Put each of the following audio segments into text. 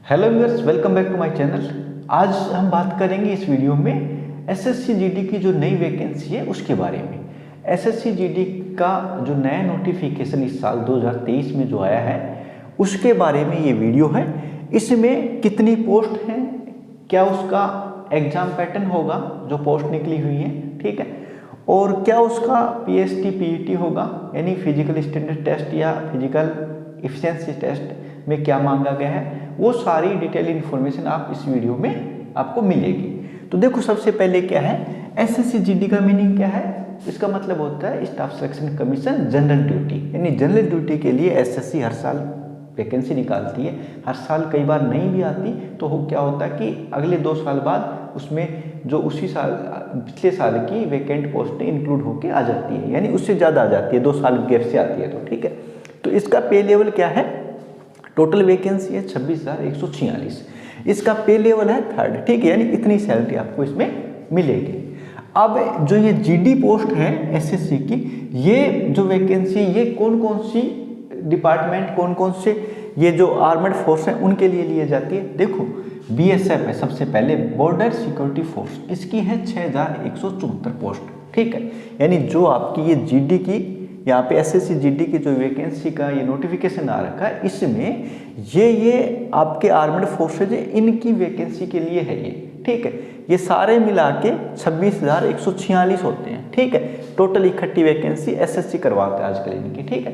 Hello viewers, welcome back to my channel. आज हम बात करेंगे इस वीडियो में एसएससी जीडी की जो नई वैकेंसी है उसके बारे में। एसएससी जीडी का जो नया नोटिफिकेशन इस साल 2023 में जो आया है उसके बारे में ये वीडियो है। इसमें कितनी पोस्ट हैं, क्या उसका एग्जाम पैटर्न होगा जो पोस्ट निकली हुई है, ठीक है, और क्या उसका पीएसटी पीईटी होगा यानी फिजिकल स्टैंडर्ड टेस्ट या फिजिकल एफिशिएंसी टेस्ट में क्या मांगा गया है, वो सारी डिटेल इन्फॉर्मेशन आप इस वीडियो में आपको मिलेगी। तो देखो, सबसे पहले क्या है एसएससी जीडी का मीनिंग क्या है। इसका मतलब होता है staff selection commission general duty, यानी जनरल ड्यूटी के लिए एसएससी हर साल वैकेंसी निकालती है। हर साल कई बार नहीं भी आती तो क्या होता है कि अगले 2 साल बाद उसमें जो उसी साल पिछले साल की वैकेंट पोस्टें इंक्लूड होके आ जाती है, यानी उससे ज़्यादा आ जाती है, 2 साल गैप से आती है। तो ठीक है, तो इसका पे लेवल क्या है, टोटल वैकेंसी है 26,146। इसका पे लेवल है 3rd, ठीक है, यानी इतनी सैलरी आपको इसमें मिलेगी। अब जो ये जीडी पोस्ट है एसएससी की, ये जो वैकेंसी ये कौन कौन सी डिपार्टमेंट, कौन कौन से ये जो आर्मड फोर्स है उनके लिए लिए जाती है। देखो, बीएसएफ है सबसे पहले, बॉर्डर सिक्योरिटी फोर्स, इसकी है 6,174 पोस्ट, ठीक है, यानी जो आपकी ये जीडी की यहाँ पे एसएससी जीडी की जो वैकेंसी का ये नोटिफिकेशन आ रखा है, इसमें ये आपके आर्मड फोर्सेज इनकी वैकेंसी के लिए है ये, ठीक है। ये सारे मिला के 26,146 होते हैं, ठीक है। टोटल इकट्ठी वैकेंसी एसएससी करवाता है आजकल इनकी, ठीक है।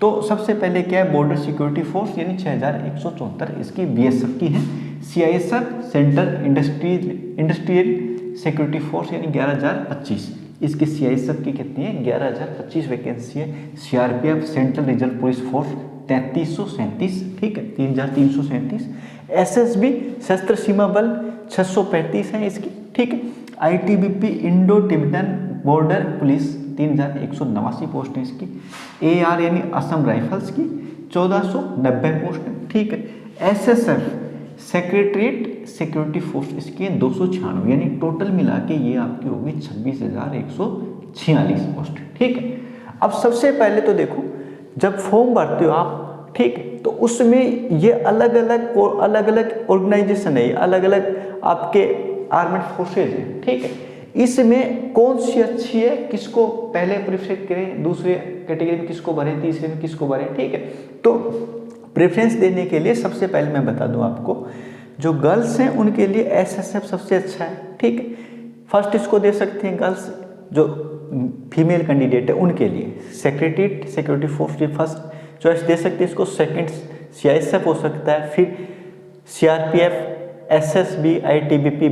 तो सबसे पहले क्या है, बॉर्डर सिक्योरिटी फोर्स यानी 6,174, इसकी बीएसएफ की है। CISF central industrial security force यानी 11,025, इसकी सीआईएसएफ की कितनी है, 11,025 वैकेंसी है। CRPF central reserve police force 3,337, ठीक है, 3,337। एसएसबी सशस्त्र सीमा बल 635 है इसकी, ठीक है। ITBP Indo Tibetan border police 3,189 post है इसकी। एआर यानी असम राइफल्स की 1,490 पोस्ट है, ठीक है। एसएसएफ सेक्रेटरीट सिक्योरिटी फोर्स इसकी 296, यानी टोटल मिला के ये आपकी होगी 26,146 पोस्ट, ठीक है। अब सबसे पहले तो देखो, जब फॉर्म भरते हो आप, ठीक है, तो उसमें ये अलग अलग ऑर्गेनाइजेशन है, अलग अलग आपके आर्मेड फोर्सेज हैं, ठीक है। इसमें कौन सी अच्छी है, किसको पहले प्रेफर करें, दूसरे कैटेगरी में किसको भरें, तीसरे में किसको भरें, ठीक है। तो प्रेफरेंस देने के लिए सबसे पहले मैं बता दूं आपको, जो गर्ल्स हैं उनके लिए एसएसएफ सबसे अच्छा है, ठीक है। फर्स्ट इसको दे सकते हैं गर्ल्स, जो फीमेल कैंडिडेट है उनके लिए सेक्रेटरीट सिक्योरिटी फोर्स की फर्स्ट चॉइस दे सकते हैं इसको। सेकंड सीआईएसएफ हो सकता है, फिर सीआरपीएफ, एसएसबी, आईटीबीपी,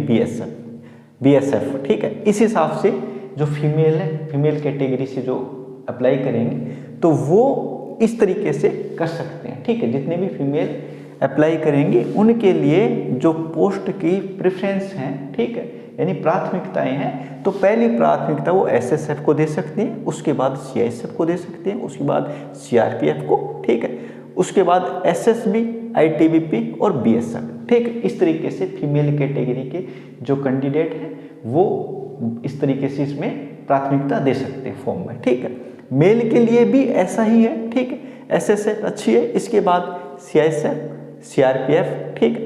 बीएसएफ, ठीक है। इस हिसाब से जो फीमेल है, फीमेल कैटेगरी से जो अप्लाई करेंगे तो वो इस तरीके से कर सकते हैं, ठीक है। जितने भी फीमेल अप्लाई करेंगे उनके लिए जो पोस्ट की प्रेफरेंस हैं, ठीक है, यानी प्राथमिकताएं हैं, तो पहली प्राथमिकता वो एसएसएफ को दे सकते हैं, उसके बाद सीआईएसएफ को दे सकते हैं, उसके बाद सीआरपीएफ को, ठीक है, उसके बाद एसएसबी, आईटीबीपी और बीएसएफ, ठीक है। इस तरीके से फीमेल कैटेगरी के जो कैंडिडेट हैं वो इस तरीके से इसमें प्राथमिकता दे सकते हैं फॉर्म में, ठीक है। मेल के लिए भी ऐसा ही है, ठीक है, एसएसएफ अच्छी है, इसके बाद सीआईएसएफ, सीआरपीएफ, ठीक है,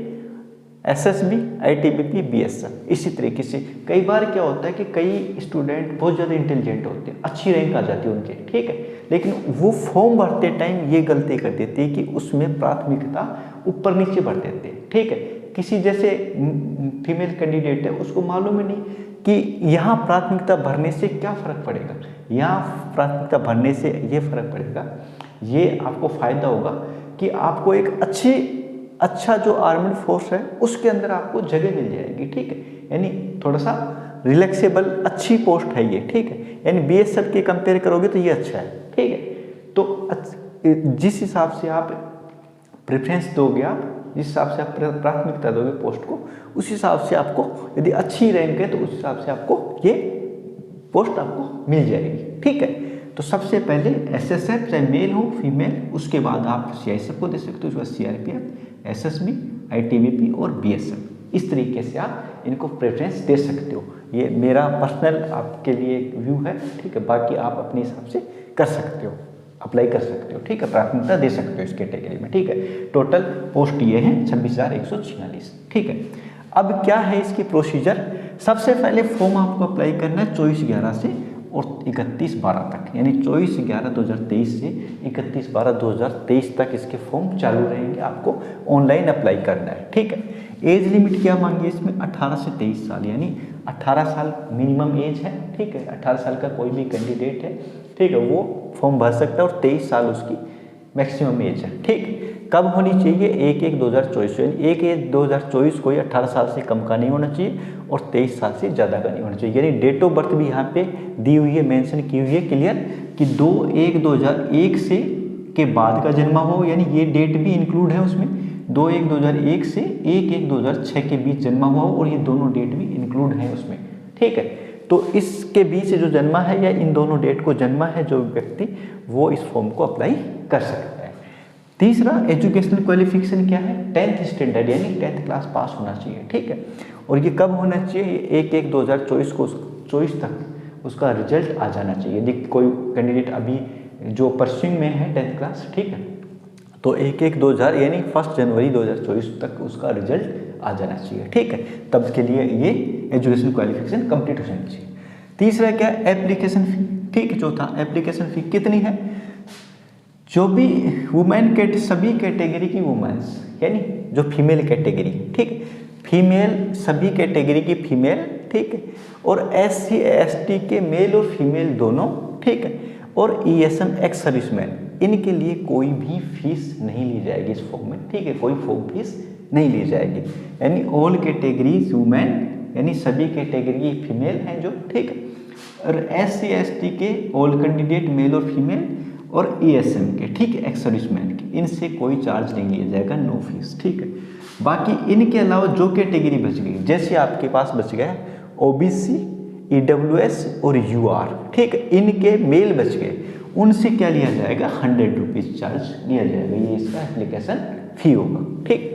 एसएसबी, आईटीबीपी, बीएसएफ। इसी तरीके से कई बार क्या होता है कि कई स्टूडेंट बहुत ज़्यादा इंटेलिजेंट होते हैं, अच्छी रैंक आ जाती है उनके, ठीक है, लेकिन वो फॉर्म भरते टाइम ये गलती कर देते हैं कि उसमें प्राथमिकता ऊपर नीचे भर देते हैं, ठीक है। किसी जैसे फीमेल कैंडिडेट है उसको मालूम ही नहीं कि यहाँ प्राथमिकता भरने से क्या फ़र्क पड़ेगा, यहाँ प्राथमिकता भरने से ये फ़र्क पड़ेगा, ये आपको फ़ायदा होगा कि आपको एक अच्छा जो आर्मड फोर्स है उसके अंदर आपको जगह मिल जाएगी, ठीक है, यानी थोड़ा सा रिलैक्सेबल अच्छी पोस्ट है ये, ठीक है, यानी बीएसएफ के कंपेयर करोगे तो ये अच्छा है, ठीक है। तो जिस हिसाब से आप प्रेफरेंस दोगे, आप जिस हिसाब से आप प्राथमिकता दोगे पोस्ट को, उस हिसाब से आपको यदि अच्छी रैंक है तो उस हिसाब से आपको ये पोस्ट आपको मिल जाएगी, ठीक है। तो सबसे पहले एसएसएफ, चाहे मेल हो फीमेल, उसके बाद आप सीआईएसएफ को दे सकते हो, उसके बाद सीआरपीएफ, एसएसबी, आईटीबीपी और बीएसएफ। इस तरीके से आप इनको प्रेफरेंस दे सकते हो। ये मेरा पर्सनल आपके लिए एक व्यू है, ठीक है, बाकी आप अपने हिसाब से कर सकते हो। अप्लाई कर सकते हो, ठीक है, प्राथमिकता दे सकते हो इस कैटेगरी में, ठीक है। टोटल पोस्ट ये है 26,146, ठीक है। अब क्या है इसकी प्रोसीजर, सबसे पहले फॉर्म आपको अप्लाई करना है 24/11 से और 31/12 तक, यानी 24/11/2023 से 31/12/2023 तक इसके फॉर्म चालू रहेंगे, आपको ऑनलाइन अप्लाई करना है, ठीक है। एज लिमिट क्या मांगी है इसमें, 18 से 23 साल, यानी 18 साल मिनिमम एज है, ठीक है। 18 साल का कोई भी कैंडिडेट है, ठीक है, वो फॉर्म भर सकता है और 23 साल उसकी मैक्सिमम एज है, ठीक। कब होनी चाहिए, 1/1/2024, यानी 1/1/2024 कोई 18 साल से कम का नहीं होना चाहिए और 23 साल से ज़्यादा का नहीं होना चाहिए, यानी डेट ऑफ बर्थ भी यहाँ पे दी हुई है, मेंशन की हुई है क्लियर, कि 2/1/2001 से के बाद का जन्मा हो, यानी ये डेट भी इंक्लूड है उसमें, 2/1/2001 से 1/1/2006 के बीच जन्मा हुआ हो, और ये दोनों डेट भी इंक्लूड है उसमें, ठीक है। तो इसके बीच जो जन्मा है या इन दोनों डेट को जन्मा है जो व्यक्ति, वो इस फॉर्म को अप्लाई कर सकता है। तीसरा, एजुकेशनल क्वालिफिकेशन क्या है, 10th स्टैंडर्ड यानी 10th क्लास पास होना चाहिए, ठीक है। और ये कब होना चाहिए, 1/1/2024 को 24 तक उसका रिजल्ट आ जाना चाहिए। यदि कोई कैंडिडेट अभी जो परस्यूइंग में है 10th क्लास, ठीक है, तो 1/1/2000 यानी 1 जनवरी 2024 तक उसका रिजल्ट आ जाना चाहिए, ठीक है। तब के लिए ये एजुकेशन क्वालिफिकेशन कंप्लीट हो जानी चाहिए। तीसरा क्या, एप्लीकेशन फी, ठीक है। चौथा, एप्लीकेशन फी कितनी है, जो भी वुमेन के सभी कैटेगरी की वुमेन्स, यानी जो फीमेल कैटेगरी, ठीक है, फीमेल सभी कैटेगरी की फीमेल, ठीक है, और SC ST के मेल और फीमेल दोनों, ठीक है, और ESM एक्स सर्विसमैन, इनके लिए कोई भी फीस नहीं ली जाएगी इस फॉर्म में, ठीक है, कोई फॉर्म फीस नहीं ली जाएगी, यानी ऑल कैटेगरीज वुमेन, यानी सभी कैटेगरी की फीमेल हैं जो, ठीक है, और SC ST के ऑल कैंडिडेट मेल और फीमेल, और ESM के, ठीक है, एक्स सर्विसमैन के, इनसे कोई चार्ज नहीं लिया जाएगा, नो फीस, ठीक है। बाकी इनके अलावा जो कैटेगरी बच गई, जैसे आपके पास बच गया OBC, EWS और UR, ठीक है, इनके मेल बच गए, उनसे क्या लिया जाएगा, 100 रुपीज़ चार्ज लिया जाएगा, ये इसका एप्लीकेशन फी होगा, ठीक।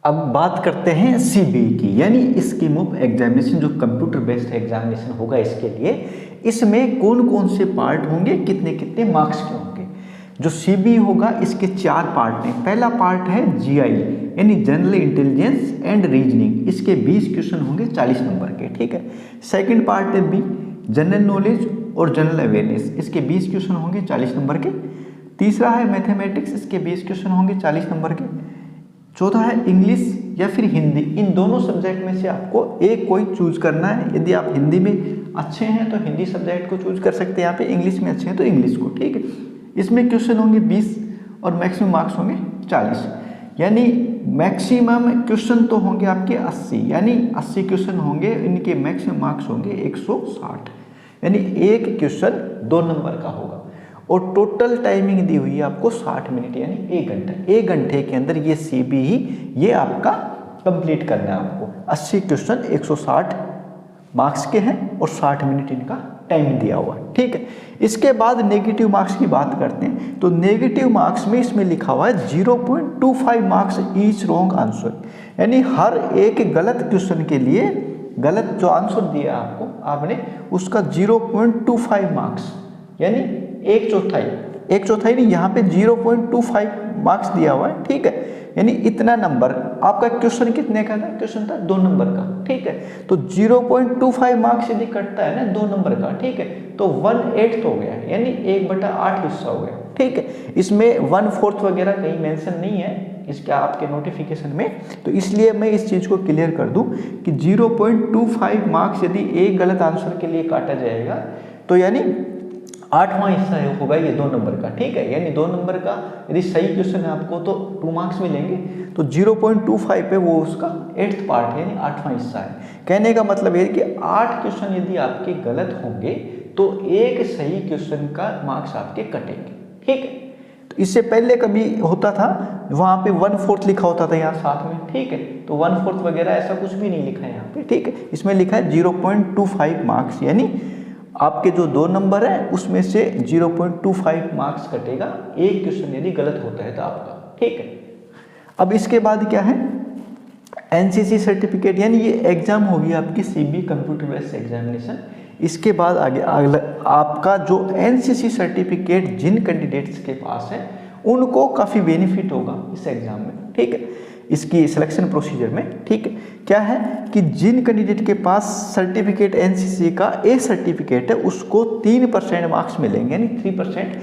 अब बात करते हैं CBE की, यानी स्कीम ऑफ एग्जामिनेशन, जो कंप्यूटर बेस्ड एग्जामिनेशन होगा इसके लिए, इसमें कौन कौन से पार्ट होंगे, कितने कितने मार्क्स के होंगे। जो CBE होगा इसके 4 पार्ट हैं। पहला पार्ट है GI यानी जनरल इंटेलिजेंस एंड रीजनिंग, इसके 20 क्वेश्चन होंगे 40 नंबर के, ठीक है। सेकंड पार्ट है B जनरल नॉलेज और जनरल अवेयरनेस, इसके 20 क्वेश्चन होंगे 40 नंबर के। तीसरा है मैथमेटिक्स, इसके 20 क्वेश्चन होंगे 40 नंबर के। चौथा है इंग्लिश या फिर हिंदी, इन दोनों सब्जेक्ट में से आपको एक कोई चूज करना है। यदि आप हिंदी में अच्छे हैं तो हिंदी सब्जेक्ट को चूज कर सकते हैं यहाँ पे, इंग्लिश में अच्छे हैं तो इंग्लिश को, ठीक है। इसमें क्वेश्चन होंगे 20 और मैक्सिमम मार्क्स होंगे 40, यानी मैक्सिमम क्वेश्चन तो होंगे आपके 80, यानी 80 क्वेश्चन होंगे, इनके मैक्सिमम मार्क्स होंगे 160, यानी एक क्वेश्चन 2 नंबर का होगा। और टोटल टाइमिंग दी हुई है आपको 60 मिनट, यानी 1 घंटा। 1 घंटे के अंदर ये CBE ये आपका कंप्लीट करना है आपको। 80 क्वेश्चन 160 मार्क्स के हैं और 60 मिनट इनका टाइम दिया हुआ है, ठीक है। इसके बाद नेगेटिव मार्क्स की बात करते हैं, तो नेगेटिव मार्क्स में इसमें लिखा हुआ है 0.25 मार्क्स ईच रॉन्ग आंसर, यानी हर एक गलत क्वेश्चन के लिए गलत जो आंसर दिया आपको आपने उसका 0.25 मार्क्स, यानी 1/4 नहीं, यहाँ पे 0.25 मार्क्स दिया हुआ है, ठीक है, यानी इतना नंबर। आपका क्वेश्चन कितने का था, क्वेश्चन था 2 नंबर का, ठीक है, तो 0.25 मार्क्स यदि कटता है ना 2 नंबर का, ठीक है, तो 1/8 हो गया, यानी 1/8 हिस्सा हो गया, ठीक है। इसमें 1/4 वगैरह कहीं मेंशन नहीं है इसका आपके नोटिफिकेशन में, तो इसलिए मैं इस चीज़ को क्लियर कर दूं कि 0.25 मार्क्स यदि एक गलत आंसर के लिए काटा जाएगा तो यानी 8वां हिस्सा होगा ये 2 नंबर का, ठीक है, यानी 2 नंबर का यदि सही क्वेश्चन है आपको तो 2 मार्क्स मिलेंगे, तो 0.25 पे वो उसका 8th पार्ट है, यानी 8वां हिस्सा है। कहने का मतलब है कि 8 क्वेश्चन यदि आपके गलत होंगे तो एक सही क्वेश्चन का मार्क्स आपके कटेंगे, ठीक है। तो इससे पहले कभी होता था वहाँ पे 1/4 लिखा होता था यहाँ साथ में, ठीक है, तो 1/4 वगैरह ऐसा कुछ भी नहीं लिखा है यहाँ पे, ठीक है। इसमें लिखा है 0.25 मार्क्स, यानी आपके जो 2 नंबर है उसमें से 0.25 मार्क्स कटेगा एक क्वेश्चन यदि गलत होता है तो आपका, ठीक है। अब इसके बाद क्या है, NCC सर्टिफिकेट, यानी ये एग्जाम होगी आपकी CBE कंप्यूटर बेस्ड एग्जामिनेशन। इसके बाद आगे अगला आपका जो एनसीसी सर्टिफिकेट जिन कैंडिडेट्स के पास है उनको काफ़ी बेनिफिट होगा इस एग्ज़ाम में, ठीक है, इसकी सिलेक्शन प्रोसीजर में, ठीक है। क्या है कि जिन कैंडिडेट के पास सर्टिफिकेट एनसीसी का ए सर्टिफिकेट है उसको 3% मार्क्स मिलेंगे, यानी 3%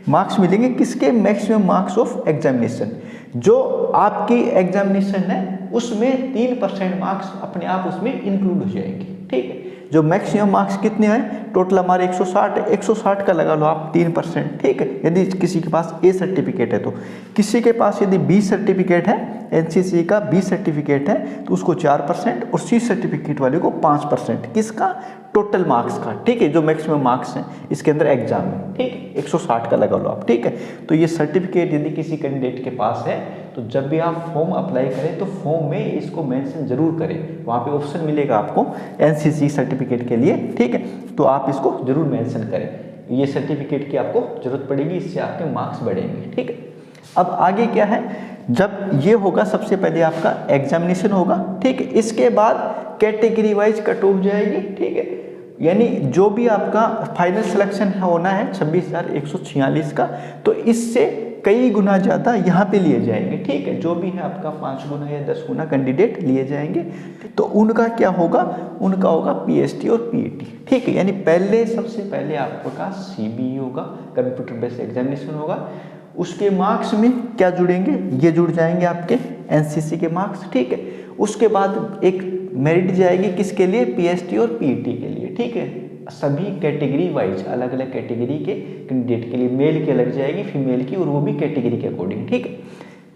मार्क्स मिलेंगे किसके, मैक्सिमम मार्क्स ऑफ एग्जामिनेशन। जो आपकी एग्जामिनेशन है उसमें 3% मार्क्स अपने आप उसमें इंक्लूड हो जाएंगे, ठीक है। जो मैक्सिमम मार्क्स कितने हैं, टोटल हमारे 160 है, 160 का लगा लो आप 3%, ठीक है, यदि किसी के पास ए सर्टिफिकेट है तो। किसी के पास यदि बी सर्टिफिकेट है, एनसीसी का बी सर्टिफिकेट है तो उसको 4% और सी सर्टिफिकेट वाले को 5%, किसका, टोटल मार्क्स का, ठीक है, जो मैक्सिमम मार्क्स हैं इसके अंदर एग्जाम में, ठीक है, 160 का लगा लो आप, ठीक है। तो ये सर्टिफिकेट यदि किसी कैंडिडेट के पास है तो जब भी आप फॉर्म अप्लाई करें तो फॉर्म में इसको मेंशन जरूर करें, वहाँ पे ऑप्शन मिलेगा आपको एनसीसी सर्टिफिकेट के लिए, ठीक है, तो आप इसको जरूर मेंशन करें, ये सर्टिफिकेट की आपको जरूरत पड़ेगी, इससे आपके मार्क्स बढ़ेंगे, ठीक है। अब आगे क्या है, जब ये होगा सबसे पहले आपका एग्जामिनेशन होगा, ठीक है, इसके बाद कैटेगरी वाइज कट ऑफ जाएगी, ठीक है, यानी जो भी आपका फाइनल सिलेक्शन होना है 26,146 का, तो इससे कई गुना ज़्यादा यहाँ पे लिए जाएंगे, ठीक है, जो भी है आपका 5 गुना या 10 गुना कैंडिडेट लिए जाएंगे। तो उनका क्या होगा, उनका होगा पीएसटी और पीईटी, ठीक है, यानी पहले सबसे पहले आपका सीबीई होगा, कंप्यूटर बेस्ड एग्जामिनेशन होगा, उसके मार्क्स में क्या जुड़ेंगे, ये जुड़ जाएंगे आपके एनसीसी के मार्क्स, ठीक है। उसके बाद एक मेरिट जाएगी किसके लिए, पीएसटी और पीईटी के लिए, ठीक है, सभी कैटेगरी वाइज अलग अलग कैटेगरी के कैंडिडेट के लिए, मेल की अलग जाएगी, फीमेल की, और वो भी कैटेगरी के अकॉर्डिंग, ठीक है।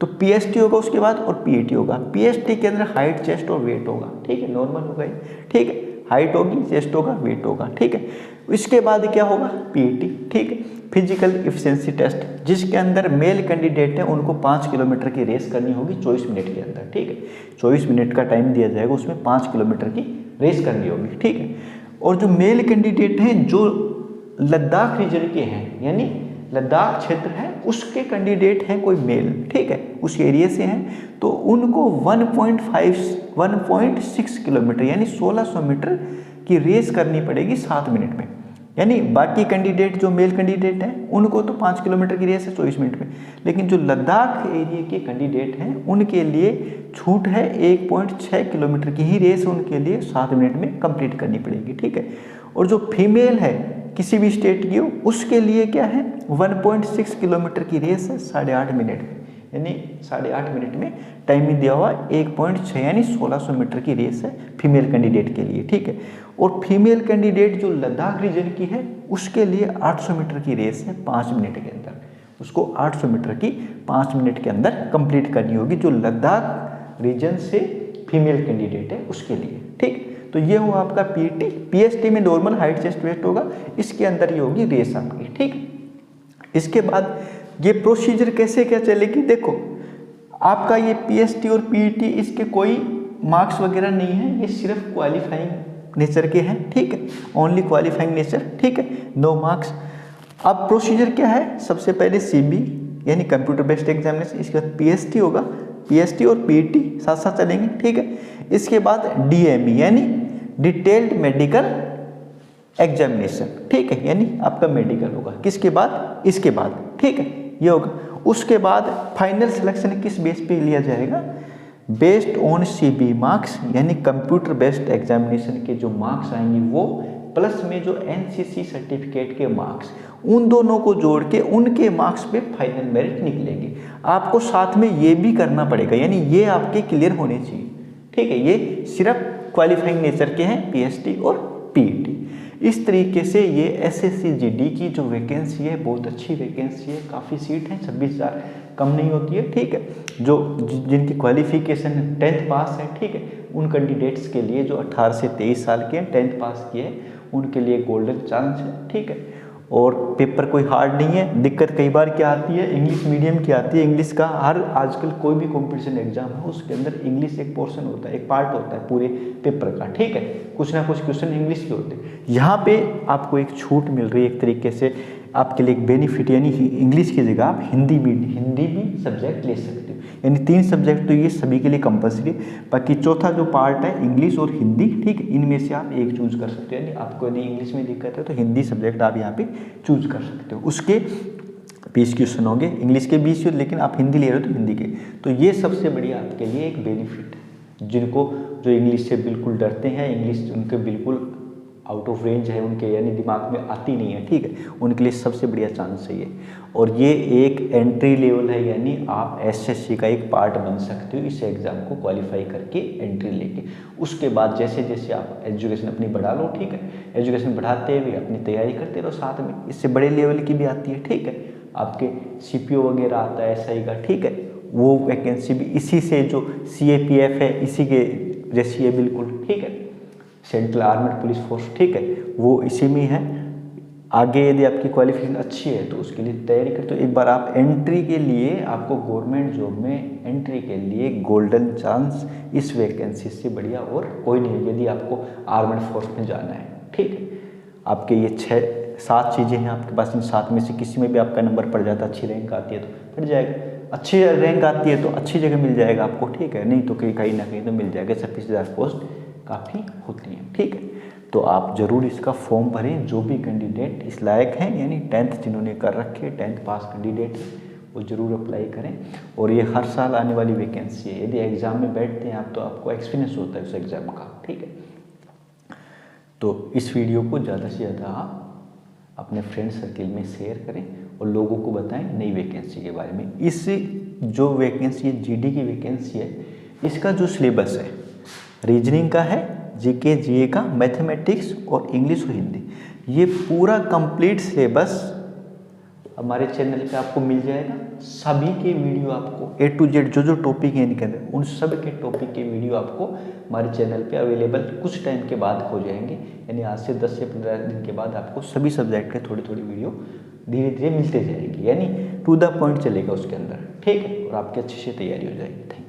तो पीएसटी होगा उसके बाद और पीईटी होगा। पीएसटी के अंदर हाइट, चेस्ट और वेट होगा, ठीक है, नॉर्मल होगा, ठीक है, हाइट होगी, चेस्ट होगा, वेट होगा, ठीक है। इसके बाद क्या होगा, पीईटी, ठीक है, फिजिकल एफिशिएंसी टेस्ट, जिसके अंदर मेल कैंडिडेट है उनको 5 किलोमीटर की रेस करनी होगी 24 मिनट के अंदर, ठीक है, 24 मिनट का टाइम दिया जाएगा, उसमें 5 किलोमीटर की रेस करनी होगी, ठीक है। और जो मेल कैंडिडेट हैं जो लद्दाख रीजन के हैं, यानी लद्दाख क्षेत्र है उसके कैंडिडेट हैं कोई मेल, ठीक है, उस एरिया से हैं, तो उनको 1.6 किलोमीटर यानी 1600 मीटर की रेस करनी पड़ेगी 7 मिनट में। यानी बाकी कैंडिडेट जो मेल कैंडिडेट हैं उनको तो 5 किलोमीटर की रेस है 24 मिनट में, लेकिन जो लद्दाख एरिया के कैंडिडेट हैं उनके लिए छूट है, 1.6 किलोमीटर की ही रेस उनके लिए 7 मिनट में कंप्लीट करनी पड़ेगी, ठीक है। और जो फीमेल है किसी भी स्टेट की हो उसके लिए क्या है, 1.6 किलोमीटर की रेस है 8.5 मिनट में, यानी 8.5 मिनट में टाइमिंग दिया हुआ 1.6 यानी 1600 मीटर की रेस है फीमेल कैंडिडेट के लिए, ठीक है। और फीमेल कैंडिडेट जो लद्दाख रीजन की है उसके लिए 800 मीटर की रेस है 5 मिनट के अंदर, उसको 800 मीटर की 5 मिनट के अंदर कंप्लीट करनी होगी, जो लद्दाख रीजन से फीमेल कैंडिडेट है उसके लिए, ठीक। तो ये हुआ आपका पीईटी। पीएसटी में नॉर्मल हाइट, चेस्ट, वेट होगा, इसके अंदर ये होगी रेस आपकी, ठीक। इसके बाद ये प्रोसीजर कैसे क्या चलेगी, देखो आपका ये पीएसटी और पीईटी इसके कोई मार्क्स वगैरह नहीं है, ये सिर्फ क्वालिफाइंग नेचर के हैं, ठीक है, ओनली क्वालिफाइंग नेचर, ठीक है, 9 मार्क्स। अब प्रोसीजर क्या है, सबसे पहले सीबी यानी कंप्यूटर बेस्ड एग्जामिनेशन, इसके बाद पीएसटी होगा, पीएसटी और पीईटी साथ साथ चलेंगे, ठीक है। इसके बाद डीएमई यानी डिटेल्ड मेडिकल एग्जामिनेशन, ठीक है, यानी आपका मेडिकल होगा, किसके बाद, इसके बाद, ठीक है, ये होगा। उसके बाद फाइनल सिलेक्शन किस बेस पे लिया जाएगा, बेस्ड ऑन सीबी मार्क्स, यानी कंप्यूटर बेस्ड एग्जामिनेशन के जो मार्क्स आएंगे वो प्लस में जो एनसीसी सर्टिफिकेट के मार्क्स, उन दोनों को जोड़ के उनके मार्क्स पे फाइनल मेरिट निकलेंगे। आपको साथ में ये भी करना पड़ेगा, यानी ये आपके क्लियर होने चाहिए, ठीक है, ये सिर्फ क्वालिफाइंग नेचर के हैं पीएसटी और पीईटी। इस तरीके से ये एसएससी जीडी की जो वैकेंसी है बहुत अच्छी वैकेंसी है, काफ़ी सीट है, 26,000 कम नहीं होती है, ठीक है। जो जिनकी क्वालिफिकेशन 10th पास है, ठीक है, उन कैंडिडेट्स के लिए जो 18 से 23 साल के हैं, 10th पास किए हैं, उनके लिए गोल्डन चांस है, ठीक है। और पेपर कोई हार्ड नहीं है। दिक्कत कई बार क्या आती है, इंग्लिश मीडियम की आती है। इंग्लिश का हर आजकल कोई भी कंपटीशन एग्जाम है उसके अंदर इंग्लिश एक पोर्शन होता है, एक पार्ट होता है पूरे पेपर का, ठीक है, कुछ ना कुछ क्वेश्चन इंग्लिश के होते हैं। यहाँ पे आपको एक छूट मिल रही है एक तरीके से, आपके लिए एक बेनिफिट, यानी इंग्लिश की जगह आप हिंदी भी सब्जेक्ट ले सकते हो। यानी 3 सब्जेक्ट तो ये सभी के लिए कंपलसरी है। बाकी चौथा जो पार्ट है इंग्लिश और हिंदी, ठीक है, इनमें से आप एक चूज कर सकते हो। यानी आपको यदि इंग्लिश में दिक्कत है तो हिंदी सब्जेक्ट आप यहाँ पे चूज कर सकते हो। उसके 20 क्वेश्चन होंगे, इंग्लिश के 20, लेकिन आप हिंदी ले रहे हो तो हिंदी के। तो ये सबसे बढ़िया आपके लिए एक बेनिफिट है। जिनको जो इंग्लिश से बिल्कुल डरते हैं, इंग्लिश उनके बिल्कुल आउट ऑफ रेंज है उनके, यानी दिमाग में आती नहीं है, ठीक है, उनके लिए सबसे बढ़िया चांस है ये। और ये एक एंट्री लेवल है, यानी आप एसएससी का एक पार्ट बन सकते हो इस एग्ज़ाम को क्वालिफाई करके एंट्री लेके। उसके बाद जैसे जैसे आप एजुकेशन अपनी बढ़ा लो, ठीक है, एजुकेशन बढ़ाते हुए अपनी तैयारी करते रहो साथ में। इससे बड़े लेवल की भी आती है, ठीक है, आपके सीपीओ वगैरह आता है एसआई का, ठीक है, वो वैकेंसी भी इसी से जो सीएपीएफ है इसी के जैसी है बिल्कुल, ठीक है, सेंट्रल आर्मेड पुलिस फोर्स, ठीक है, वो इसी में है। आगे यदि आपकी क्वालिफिकेशन अच्छी है तो उसके लिए तैयारी करते हो। एक बार आप एंट्री के लिए, आपको गवर्नमेंट जॉब में एंट्री के लिए गोल्डन चांस इस वैकेंसी से बढ़िया और कोई नहीं है यदि आपको आर्मेड फोर्स में जाना है, ठीक है। आपके ये 6-7 चीज़ें हैं आपके पास, इन 7 में से किसी में भी आपका नंबर पड़ जाता है, अच्छी रैंक आती है तो पड़ जाएगा, अच्छी रैंक आती है तो अच्छी जगह मिल जाएगा आपको, ठीक है, नहीं तो कहीं ना कहीं तो मिल जाएगा। 26,000 पोस्ट काफ़ी होती हैं, ठीक है। तो आप ज़रूर इसका फॉर्म भरें, जो भी कैंडिडेट इस लायक हैं, यानी 10th जिन्होंने कर रखे, 10th पास कैंडिडेट वो ज़रूर अप्लाई करें। और ये हर साल आने वाली वैकेंसी है, यदि एग्ज़ाम में बैठते हैं आप तो आपको एक्सपीरियंस होता है उस एग्ज़ाम का, ठीक है। तो इस वीडियो को ज़्यादा से ज़्यादा आप अपने फ्रेंड सर्किल में शेयर करें और लोगों को बताएं नई वैकेंसी के बारे में। इस जो वैकेंसी है जीडी की वैकेंसी है, इसका जो सिलेबस है रीजनिंग का है, जीके जीए का, मैथमेटिक्स और इंग्लिश और हिंदी, ये पूरा कंप्लीट सिलेबस हमारे चैनल पे आपको मिल जाएगा। सभी के वीडियो आपको A to Z जो टॉपिक है इनके अंदर, उन सब के टॉपिक के वीडियो आपको हमारे चैनल पे अवेलेबल कुछ टाइम के बाद हो जाएंगे। यानी आज से 10 से 15 दिन के बाद आपको सभी सब्जेक्ट के थोड़ी थोड़ी वीडियो धीरे धीरे मिलते जाएंगे, यानी टू द पॉइंट चलेगा उसके अंदर, ठीक है, और आपकी अच्छी से तैयारी हो जाएगी। Thank you.